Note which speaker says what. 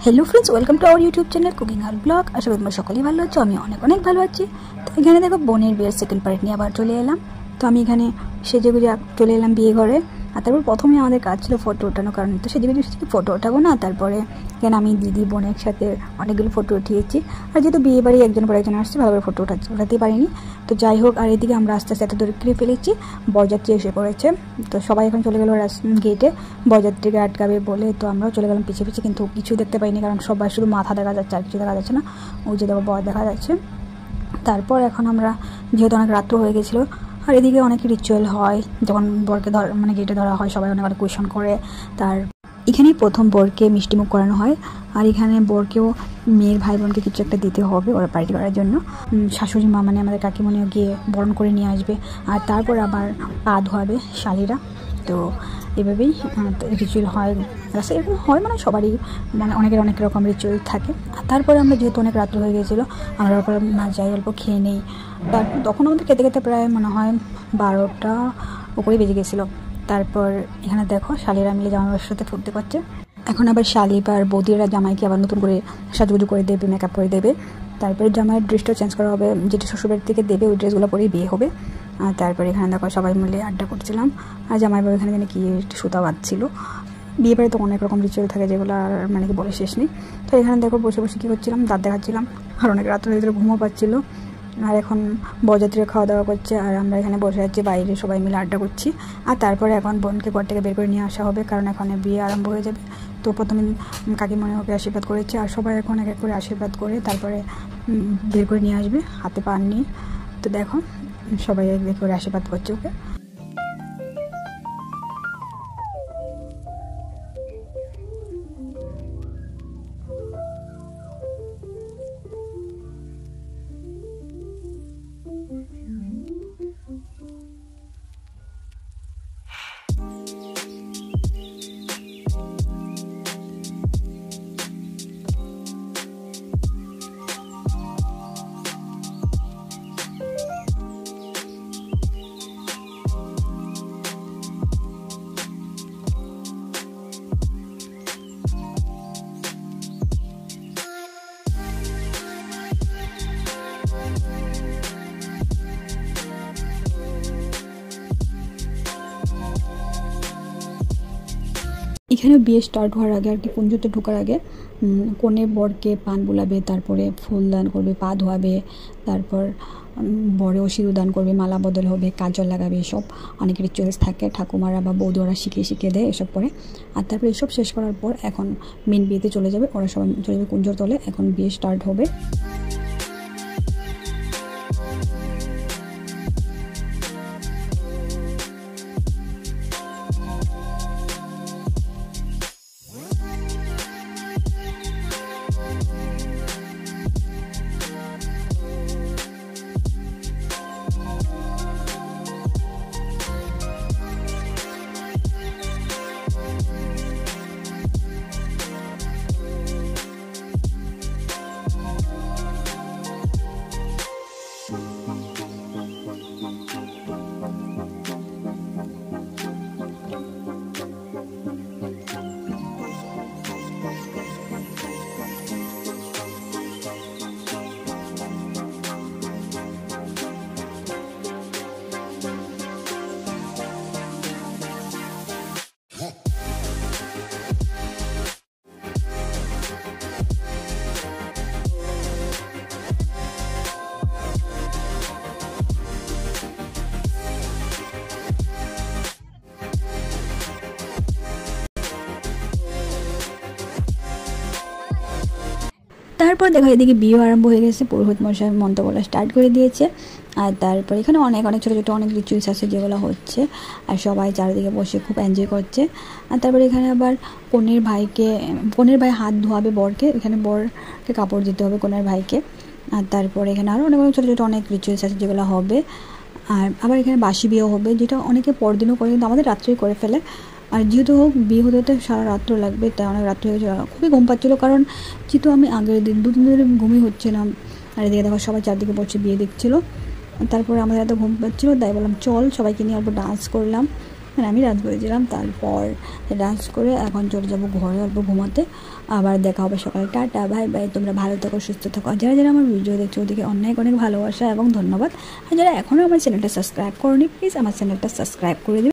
Speaker 1: Hello friends, welcome to our YouTube channel cooking hall blog. आशा कরি তোমরা সকলেই ভালো আছো। আমি অনেক অনেক ভালো আছি। তো এখানে দেখো বোনের বিয়ের সেকেন্ড পার্ট নিয়ে আবার চলে এলাম। তো আমি এখানে সেজেগুজে চলে এলাম বিয়ে ঘরে। আর তারপর প্রথমে আমাদের কাজ ছিল ফটো ওঠানো, কারণ তো সেজেগুজে ফটো ওঠাবো না। তারপরে এখানে আমি দিদি বোনের সাথে অনেকগুলো ফটো উঠিয়েছি। আর যেহেতু বিয়ে বাড়ি একজন পর একজন আসছে, ভালোভাবে ফটো ওঠাতে পারিনি। তো যাই হোক, আর এদিকে আমরা আস্তে আস্তে এত দূরে করে ফেলেছি, বরযাত্রী এসে পড়েছে। তো সবাই এখন চলে গেল গেটে বরযাত্রীকে আটকাবে বলে। তো আমরাও চলে গেলাম পিছিয়ে পিছিয়ে, কিন্তু কিছু দেখতে পাইনি, কারণ সবাই শুধু মাথা দেখা যাচ্ছে আর কিছু দেখা যাচ্ছে না। ওই যে দেখো বর দেখা যাচ্ছে। তারপর এখন আমরা, যেহেতু অনেক রাত্র হয়ে গেছিলো, আর এদিকে অনেক রিচুয়াল হয়, যখন বরকে গেটে ধরা হয় সবাই অনেক অনেক কোয়েশন করে। তার এখানেই প্রথম বরকে মিষ্টিমুখ করানো হয়। আর এখানে বরকেও মেয়ের ভাই বোনকে কিছু একটা দিতে হবে ওরা পার্টি করার জন্য। শাশুড়ি মা মানে আমাদের কাকিমণিও গিয়ে বরণ করে নিয়ে আসবে, আর তারপর আবার পা ধোয়াবে শালীরা। তো এভাবেই রিচুয়াল হয়, রাস্তায় এরকম হয়, মানে সবারই মানে অনেকের অনেক রকম রিচুয়াল থাকে। আর তারপরে আমরা, যেহেতু অনেক রাত্র হয়ে গেছিলো, আমরা ওপর না যাই, অল্প খেয়ে নেই। তারপর তখন আমাদের খেতে খেতে প্রায় মনে হয় 12টা উপরেই বেজে গেছিলো। তারপর এখানে দেখো শালীরা মিলে জামাইয়ের সাথে ফুটতে পারছে। এখন আবার শালী আর বৌদিরা জামাইকে আবার নতুন করে সাজুগুজু করে দেবে, মেকআপ করে দেবে। তারপরে জামাইয়ের ড্রেসটা চেঞ্জ করা হবে, যেটা শ্বশুরবাড়ি থেকে দেবে ওই ড্রেসগুলো পরেই বিয়ে হবে। আর তারপরে এখানে দেখো সবাই মিলে আড্ডা করছিলাম। আর জামাইবাবু এখানে কি সুতা বাঁধছিল। বিয়ে বাড়ি তো অনেক রকম রিচুয়াল থাকে, যেগুলো আর মানে কি বলে শেষ নেই। তো এখানে দেখো বসে বসে কী করছিলাম, দাঁত দেখাচ্ছিলাম। আর অনেক রাত্রে ভিতরে ঘুমও পাচ্ছিলো। আর এখন বরযাত্রীরা খাওয়া দাওয়া করছে, আর আমরা এখানে বসে আছি বাইরে সবাই মিলে আড্ডা করছি। আর তারপরে এখন বোনকে ঘর থেকে বের করে নিয়ে আসা হবে, কারণ এখন বিয়ে আরম্ভ হয়ে যাবে। তো প্রথমে কাকিমণি ওকে আশীর্বাদ করেছে, আর সবাই এখন এক এক করে আশীর্বাদ করে তারপরে বের করে নিয়ে আসবে হাতে পান নিয়ে। তো দেখো সবাই এক এক করে আশীর্বাদ করছে ওকে। এখানে বিয়ে স্টার্ট হওয়ার আগে আর কি, কুঞ্জতে ঢোকার আগে কনে বরকে পান বুলাবে, তারপরে ফুল দান করবে, পা ধোয়াবে, তারপর বরেও সিঁদুর দান করবে, মালা বদল হবে, কাজল লাগাবে, এসব অনেক রিচুয়ালস থাকে। ঠাকুমারা বা বৌদিরা শিখিয়ে দেয় এসব পরে। আর তারপরে এসব শেষ করার পর এখন মেন বিয়েতে চলে যাবে, ওরা সবাই চলে যাবে কুঞ্জর তলে। এখন বিয়ে স্টার্ট হবে। তারপর দেখো এদিকে বিয়ে আরম্ভ হয়ে গেছে, পুরোহিত মশাই মন্ত্র বলা স্টার্ট করে দিয়েছে। আর তারপর এখানে অনেক অনেক ছোটো ছোটো অনেক রিচুয়ালস আছে যেগুলো হচ্ছে, আর সবাই চারিদিকে বসে খুব এনজয় করছে। আর তারপরে এখানে আবার কনের ভাই হাত ধোয়াবে বরকে, এখানে বরকে কাপড় দিতে হবে কনের ভাইকে। আর তারপরে এখানে আরও অনেক অনেক ছোটো ছোটো অনেক রিচুয়ালস আছে যেগুলো হবে। আর আবার এখানে বাসি বিয়েও হবে, যেটা অনেকে পরদিনও করে, কিন্তু আমাদের রাত্রেই করে ফেলে। আর যেহেতু হোক বিয়ে হতে হতে সারা রাত্র লাগবে, তাই অনেক রাত্রি হয়ে গেছিলো, খুবই ঘুম পাচ্ছিলো, কারণ যেহেতু আমি আগের দিন 2 দিন ধরে ঘুমই হচ্ছিলাম। আর এদিকে দেখো সবাই চারদিকে বসে বিয়ে দেখছিলো। তারপরে আমাদের এত ঘুম পাচ্ছিলো, তাই বললাম চল সবাইকে নিয়ে অল্প ডান্স করলাম। মানে আমি ডান্স করেছিলাম। তারপর ডান্স করে এখন চলে যাব ঘরে অল্প ঘুমাতে। আবার দেখা হবে সকালে। Tata, bye bye. তোমরা ভালো থাকো, সুস্থ থাকো। আর যারা যারা আমার ভিডিও দেখছো ওদিকে অনেক অনেক ভালোবাসা এবং ধন্যবাদ। আর যারা এখনও আমার চ্যানেলটা সাবস্ক্রাইব করোনি প্লিজ আমার চ্যানেলটা সাবস্ক্রাইব করে দেবে।